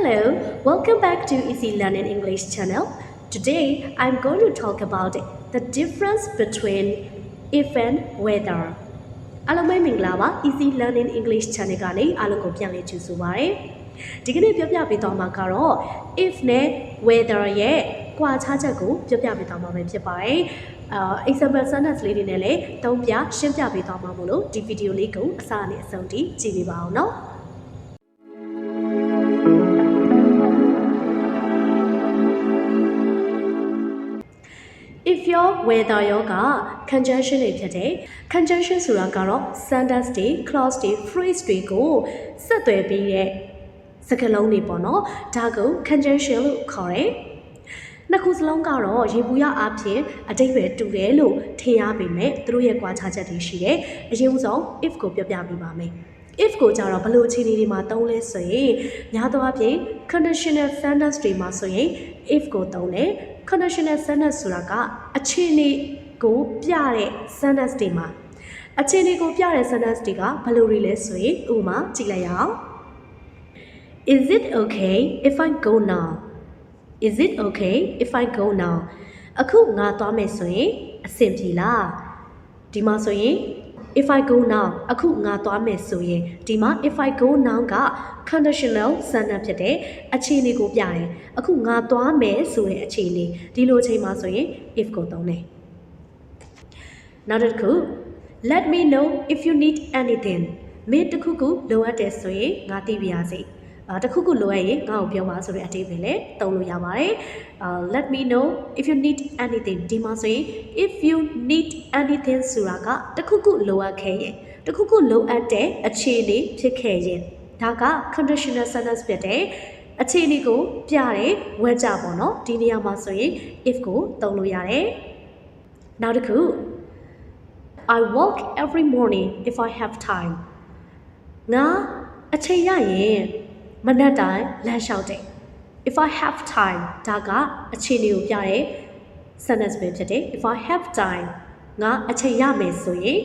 Hello, welcome back to Easy Learning English channel. Today, I'm going to talk about the difference between if and whether. အားလုံးပဲမင်္ဂလာပါ Easy Learning English channel ကနေအားလုံးကိုပြန်လည်ကြိုဆိုပါရစေ။ဒီကနေ့ပြောပြပေးသွားမှာကတော့ if နဲ့ whether ရဲ့ကွာခြားချက်ကိုပြောပြပေးသွားမှာပဲဖြစ်ပါတယ်။ example sentence လေးတွေနဲ့လည်းသုံးပြရှင်းပြပေးသွားမှာမို့လို့ဒီဗီဒီယိုလေးကိုအစနဲ့အဆုံးထိကြည့်ပေးပါအောင်နော်။ If your whether ရောက conjunction တွေဖြစ်တယ် conjunction ဆိုတာကတော့ sentence တွေ clause တွေ phrase တွေကိုဆက်သွယ်ပြီးတဲ့စကားလုံးတွေပေါ့နော်ဒါကို conjunction လို့ခေါ်တယ်နှစ်ခုစလုံးကတော့ရေပူရအဖြစ်အတိတ်ပဲတူတယ်လို့ထင်ရပေမဲ့သူတို့ရဲ့ကွာခြားချက်တွေရှိတယ်အရင်ဆုံး if ကိုပြောပြပေးပါမယ်if ကိုကြတော့ဘယ်လိုအခြေအနေတွေမှာသုံးလဲဆိုရင်များသောအားဖြင့် conditional sentence တွေမှာဆိုရင် if ကိုသုံးတယ် conditional sentence ဆိုတာကအခြေအနေကိုပြတဲ့ sentence တွေမှာအခြေအနေကိုပြတဲ့ sentence တွေကဘယ်လိုတွေလဲဆိုရင်ဥပမာကြည့်လိုက်ရအောင် Is it okay if I go now? Is it okay if I go now? အခုငါသွားမယ်ဆိုရင်အဆင်ပြေလားဒီမှာဆိုရင်If I go now အခုငါသွားမယ်ဆိုရင်ဒီမှာ if I go now က conditional sentence ဖြစ်တယ်အခြေအနေကိုပြတယ်အခုငါသွားမယ်ဆိုတဲ့အခြေအနေဒီလိုအချိန်မှာဆိုရင် if ကိုသုံးတယ်နောက်တစ်ခု let me know if you need anything မင်းတစ်ခုခုလိုအပ်တယ်ဆိုရင်ငါသိပါရစေတစ်ခုခုလိုအပ်ရင်ငါ့ကိုပြောပါဆိုတဲ့အတိတ်ပဲလေသုံးလို့ရပါတယ်let me know if you need anything ဒီမှာဆိုရင် if you need anything ဆိုတာကတစ်ခုခုလိုအပ်ခဲ့ရင်တစ်ခုခုလိုအပ်တဲ့အခြေအနေဖြစ်ခဲ့ရင်ဒါက conditional sentence ဖြစ်တယ်အခြေအနေကိုပြတယ်ဝဲကြပေါ့နော်ဒီနေရာမှာဆိုရင် if ကိုသုံးလို့ရတယ်နောက်တစ်ခု I walk every morning if I have time ငါအချိန်ရရင်မနက်တိုင်းလမ်းလျှောက်တယ် if I have time ဒါကအခြေအနေကိုပြတဲ့ sentence ပဲဖြစ်တယ် if I have time ငါအချိန်ရမယ်ဆိုရင်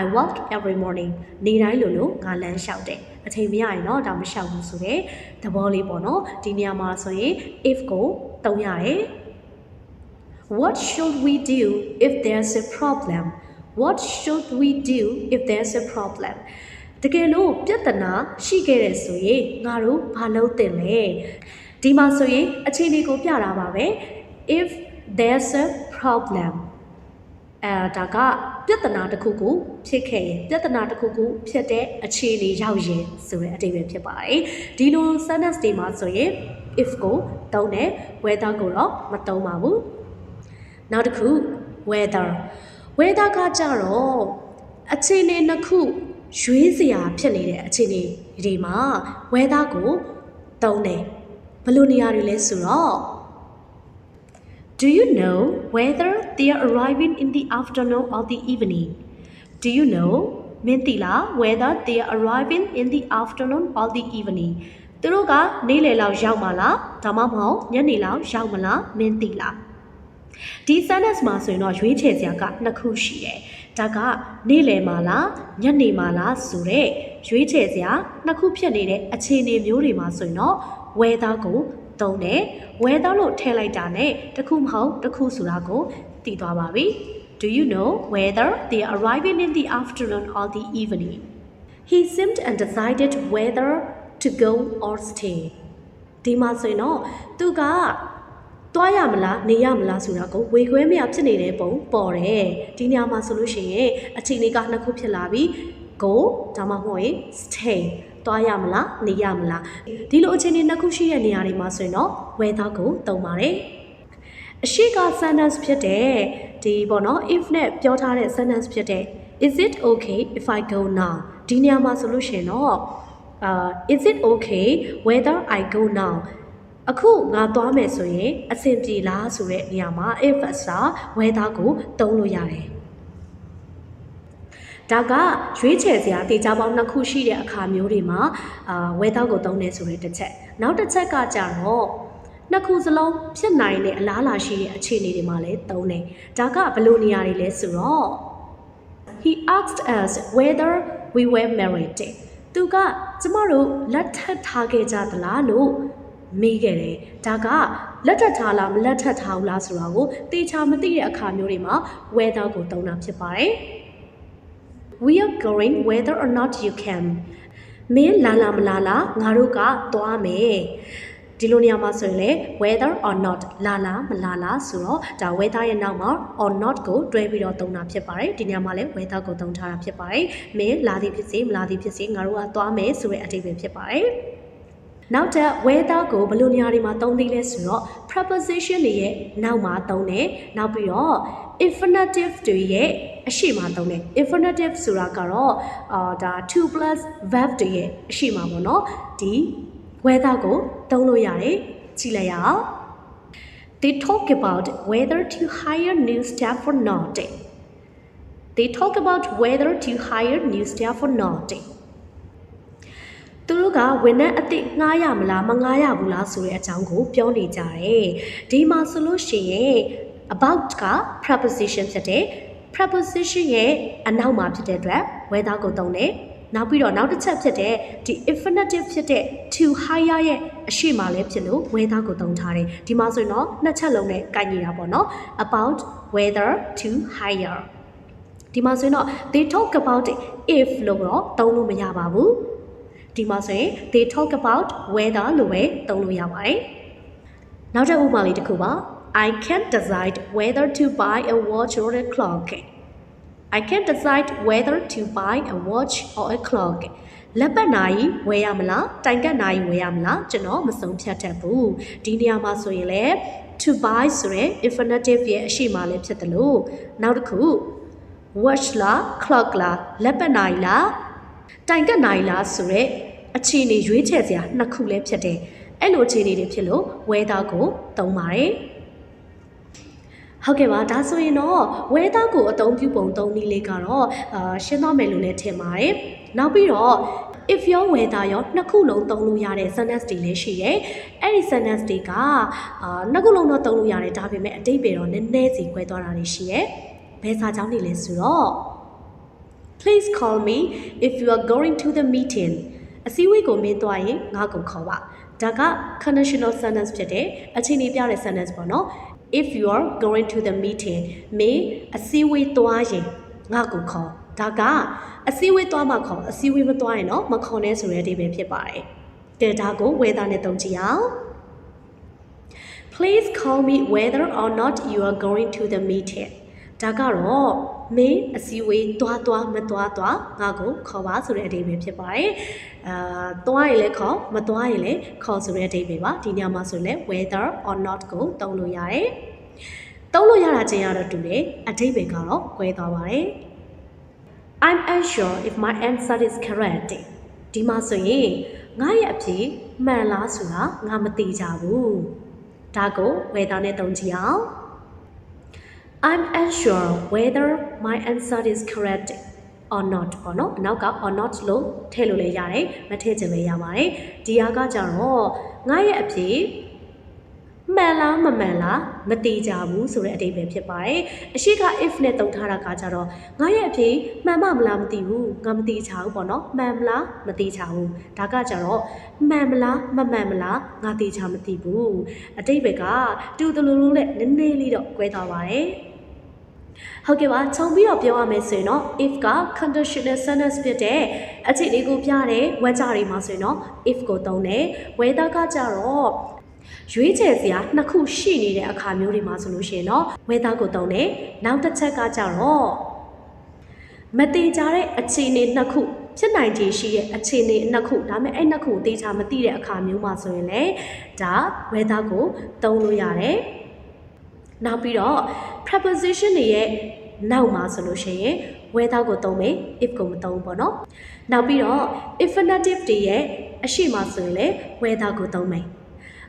I walk every morning နေ့တိုင်းလိုငါလမ်းလျှောက်တယ်အချိန်မရရင်တော့ဒါမလျှောက်ဘူးဆိုတဲ့သဘောလေးပေါ့နော်ဒီနေရာမှာဆိုရင် if ကိုသုံးရတယ် What should we do if there's a problem What should we do if there's a problemတကယ်လို့ပြဿနာရှိခဲ့တယ်ဆိုရင်ငါတို့ဘာလုပ်သင့်လဲဒီမှာဆိုရင်အခြေအနေကိုပြတာပါပဲ if there's a problem ဒါကပြဿနာတစ်ခုခုဖြစ်ခဲ့ရင်ပြဿနာတစ်ခုခုဖြစ်တဲ့အခြေအနေရောက်ရင်ဆိုတဲ့အဓိပ္ပာယ်ဖြစ်ပါတယ်ဒီလို sentence တွေမှာဆိုရင် if ကိုသုံးတယ် whether ကိုတော့မသုံးပါဘူးနောက်တစ်ခု whether ကကြတော့အခြေအနေနှစ်ခုရွေးစရာဖြစ်နေတဲ့အခြေအနေတွေမှာ weather ကိုသုံးတယ်ဘယ်လိုနေရာတွေလဲဆိုတော့ Do you know whether they are arriving in the afternoon or the evening Do you know မင်းသိလား whether they are arriving in the afternoon or the evening သူတို့ကနေ့လယ်လောက်ရောက်မှာလားဒါမှမဟုတ်ညနေလောက်ရောက်မလားမင်းသိလားဒီ sentence မှာဆိုရင်တော့ရွေးချယ်စရာကနှစ်ခုရှိတယ်ဒါကနေ့လယ်မှာလားညနေမှာလားဆိုတဲ့ရွေးချယ်စရာနှစ်ခုဖြစ်နေတဲ့အခြေအနေမျိုးတွေမှာဆိုရင်တော့ weather ကိုသုံးတယ် weather လို့ထည့်လိုက်တာနဲ့တစ်ခုမဟုတ်တစ်ခုဆိုတာကိုသိသွားပါပြီ Do you know whether they are arriving in the afternoon or the evening He seemed undecided whether to go or stay ဒီမှာဆိုရင်တော့သူကသွားရမလားနေရမလားဆိုတာကိုဝေခွဲမရဖြစ်နေတဲ့ပုံပေါ်တယ်ဒီနေရာမှာဆိုလို့ရှိရင်အခြေအနေကနှစ်ခုဖြစ်လာပြီ go ဒါမှမဟုတ်ရင် stay သွားရမလားနေရမလားဒီလိုအခြေအနေနှစ်ခုရှိတဲ့နေရာတွေမှာဆိုရင်တော့ weather ကိုသုံးပါတယ်အရှိက sentence ဖြစ်တဲ့ဒီပေါ့နော် if နဲ့ပြောထားတဲ့ sentence ဖြစ်တဲ့ is it okay if I go now ဒီနေရာမှာဆိုလို့ရှိရင်တော့is it okay whether I go nowအခုငါသွားမယ်ဆိုရင်အဆင်ပြေလားဆိုတဲ့နေရာမှာ if အစား weather ကိုသုံးလို့ရတယ်ဒါကရွေးချယ်စရာတေချာပေါင်းနှစ်ခုရှိတဲ့အခါမျိုးတွေမှာ weather ကိုသုံးနေဆိုတဲ့တစ်ချက်နောက်တစ်ချက်ကကြတော့နှစ်ခုစလုံးဖြစ်နိုင်တဲ့အလားအလာရှိတဲ့အခြေအနေတွေမှာလည်းသုံးတယ်ဒါကဘယ်လိုနေရာတွေလဲဆိုတော့ He asked us whether we were married သူကကျမတို့လက်ထပ်ထားခဲ့ကြသလားလို့ မေးခဲ့တယ်ဒါကလက်ထပ်ထားလားမလက်ထပ်ထားဘူးလားဆိုတာကိုတေချာမသိတဲ့အခါမျိုးတွေမှာ whether ကိုသုံးတာဖြစ်ပါတယ် We are going whether or not you can မင်းလာလာမလာလားငါတို့ကသွားမယ်ဒီလိုနေရာမှာဆိုရင်လေ whether or not လာလာမလာလားဆိုတော့ဒါ whether ရဲ့နောက်မှာ or not ကိုတွဲပြီးတော့သုံးတာဖြစ်ပါတယ်ဒီနေရာမှာလည်း whether ကိုသုံးထားတာဖြစ်ပါတယ်မင်းလာသည်ဖြစ်စေမလာသည်ဖြစ်စေငါတို့ကသွားမယ်ဆိုတဲ့အဓိပ္ပာယ်ဖြစ်ပါတယ်နောက်ထပ် whether ကိုဘယ်လိုနေရာတွေမှာသုံးသေးလဲဆိုတော့ preposition တွေရဲ့နောက်မှာသုံးတယ်နောက်ပြီးတော့ infinitive တွေရဲ့အရှိမသုံးတယ် infinitive ဆိုတာကတော့ဒါ 2 plus verb တွေရဲ့အရှိမပေါ့နော်ဒီ whether ကိုသုံးလို့ရတယ်ကြည့်လိုက်ရအောင် They talk about whether to hire new staff or not They talk about whether to hire new staff or notသူတို့ကဝန်ထမ်းအသစ်ငှားရမလားမငှားရဘူးလားဆိုတဲ့အကြောင်းကိုပြောနေကြတယ်ဒီမှာဆိုလို့ရှိရင် about က preposition ဖြစ်တယ် preposition ရဲ့အနောက်မှာဖြစ်တဲ့အတွက် whether ကိုသုံးတယ်နောက်ပြီးတော့နောက်တစ်ချက်ဖြစ်တဲ့ဒီ infinitive ဖြစ်တဲ့ to hire ရဲ့အရှိမလည်းဖြစ်လို့ whether ကိုသုံးထားတယ်ဒီမှာဆိုရင်တော့နှစ်ချက်လုံးနဲ့ကိုက်ညီတာပေါ့နော် about whether to hire ဒီမှာဆိုရင်တော့ they talk about if လို့တော့သုံးလို့မရပါဘူးဒီမှာဆိုရင် they talk about whether လို့ပဲသုံးလို့ရပါတယ်နောက်ထပ်ဥပမာလေးတစ်ခုပါ I can't decide whether to buy a watch or a clock I can't decide whether to buy a watch or a clock လက်ပတ်နိုင်ဝယ်ရမလားတိုင်ကပ်နိုင်ဝယ်ရမလားကျွန်တော်မဆုံးဖြတ်တတ်ဘူးဒီနေရာမှာဆိုရင်လေ to buy ဆိုတဲ့ infinitive ရဲ့အရှိမလည်းဖြစ်တယ်လို့နောက်တစ်ခု watch လား clock လားလက်ပတ်နိုင်လားတိုင်ကပ်နိုင်လားဆိုတဲ့အခြေအနေရွေးချယ်စရာနှစ်ခုလည်းဖြစ်တယ်အဲ့လိုအခြေအနေတွေဖြစ်လို့ whether ကိုသုံးပါတယ်ဟုတ်ကဲ့ပါဒါဆိုရင်တော့ whether ကိုအသုံးပြုပုံသုံးနည်းလေးကတော့ရှင်းသွားမယ်လို့လည်းထင်ပါတယ်နောက်ပြီးတော့ if ရော whether ရောနှစ်ခုလုံးသုံးလို့ရတဲ့ sentence တွေလည်းရှိတယ်အဲ့ဒီ sentence တွေကနှစ်ခုလုံးတော့သုံးလို့ရတယ်ဒါပေမဲ့အဓိပ္ပာယ်တော့နည်းနည်းစီကွဲသွားတာတွေရှိတယ်ဘယ်စာကြောင်းတွေလဲဆိုတော့ Please call me if you are going to the meeting အစည်းအဝေးကိုမင်းသွားရင်ငါ့ကိုခေါ်ပါဒါက conditional sentence ဖြစ်တယ်အခြေအနေပြတဲ့ sentence ပေါ့နော်If you are going to the meeting မင်းအစည်းအဝေးသွားရင်ငါ့ကိုခေါ်ဒါကအစည်းအဝေးသွားမှခေါ်အစည်းအဝေးမသွားရင်တော့မခေါ်နဲ့ဆိုတဲ့အဓိပ္ပာယ်ဖြစ်ပါတယ်ကဲဒါကို whether နဲ့သုံးကြည့်အောင် Please call me whether or not you are going to the meetingဒါကတော့မင်းအစည်းအဝေးသွားမသွားငါကိုခေါ်ပါဆိုတဲ့အဓိပ္ပာယ်ဖြစ်ပါတယ်သွားရင်လည်းခေါ်မသွားရင်လည်းခေါ်ဆိုတဲ့အဓိပ္ပာယ်ပါဒီညမှာဆိုလည်း whether or not ကိုသုံးလို့ရတယ်သုံးလို့ရတာချင်းရတော့တူတယ်အဓိပ္ပာယ်ကတော့ကွဲသွားပါတယ် I'm unsure if my answer is correct ဒီမှာဆိုရင်ငါရဲ့အဖြေမှန်လားဆိုတာငါမသိကြဘူးဒါကို whether နဲ့သုံးကြည့်အောင်I'm unsure whether my answer is correct or not ပေါ့နော်နောက်က or not လို့ထည့်လို့လည်းရတယ်မထည့်ချင်ပဲရပါတယ်ဒီဟာကကြတော့ငါရဲ့အဖြေမှန်လားမမှန်လားမသိကြဘူးဆိုတဲ့အဓိပ္ပာယ်ဖြစ်ပါတယ်အရှိက if နဲ့သုံးထားတာကကြတော့ငါရဲ့အဖြေမှန်မလားမသိဘူးငါမသိချဘူးပေါ့နော်မှန်မလားမသိချဘူးဒါကကြတော့မှန်မလားမမှန်မလားငါသိချမသိဘူးအဓိပ္ပာယ်ကတူတူလို့နဲ့နည်းနည်းလေးတော့ကွဲသွားပါတယ်ဟုတ်ကဲ့ပါခြုံပြီးတော့ပြောရမယ်ဆိုရင်တော့ if က conditional sentence ဖြစ်တဲ့အခြေအနေကိုပြတဲ့ဝါကျတွေမှာဆိုရင်တော့ if ကိုသုံးတယ် whether ကကြတော့ရွေးချယ်စရာနှစ်ခုရှိနေတဲ့အခါမျိုးတွေမှာဆိုလို့ရှိရင်တော့ whether ကိုသုံးတယ်နောက်တစ်ချက်ကကြတော့မတိကြတဲ့အခြေအနေနှစ်ခုဖြစ်နိုင်ခြေရှိတဲ့အခြေအနေနှစ်ခုဒါပေမဲ့အဲ့နှစ်ခုကိုသိချာမသိတဲ့အခါမျိုးမှာဆိုရင်လည်းဒါ whether ကိုသုံးလို့ရတယ်နောက်ပြီးတော့ preposition တွေရဲ့နောက်မှာဆိုလို့ရှိရင် whether ကိုသုံးမယ် if ကိုမသုံးပေါ့နော်နောက်ပြီးတော့ infinitive တွေရဲ့အရှိမဆိုရင်လည်း whether ကိုသုံးမယ်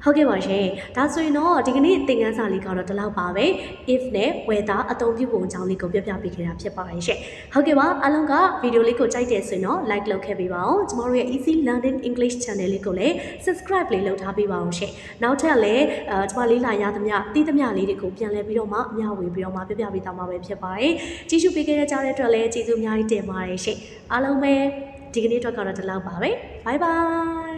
ဟုတ်ကဲ့ပါရှင်ဒါဆိုရင်တော့ဒီကနေ့သင်ခန်းစာလေးကတော့ဒီလောက်ပါပဲ if နဲ့ whether အသုံးပြုပုံအကြောင်းလေးကိုပြပြပေးခဲ့တာဖြစ်ပါတယ်ရှင်ဟုတ်ကဲ့ပါအားလုံးကဗီဒီယိုလေးကိုကြိုက်တယ်ဆိုရင်တော့ like လုပ်ခဲ့ပေးပါဦးကျမတို့ရဲ့ Easy Learning English Channel လေးကိုလည်း subscribe လေးလုပ်ထားပေးပါဦးရှင်နောက်ထပ်လည်းကျမလေးလာရသမျှသိသမျှလေးတွေကိုပြန်လည်ပြီးတော့မှအမျှဝေပြီးတော့မှပြပြပေးသွားမှာပဲဖြစ်ပါတယ်ကြည့်ရှုပေးခဲ့တဲ့ကြားတဲ့အတွက်လည်းကျေးဇူးအများကြီးတင်ပါတယ်ရှင်အားလုံးပဲဒီကနေ့အတွက်ကတော့ဒီလောက်ပါပဲ bye bye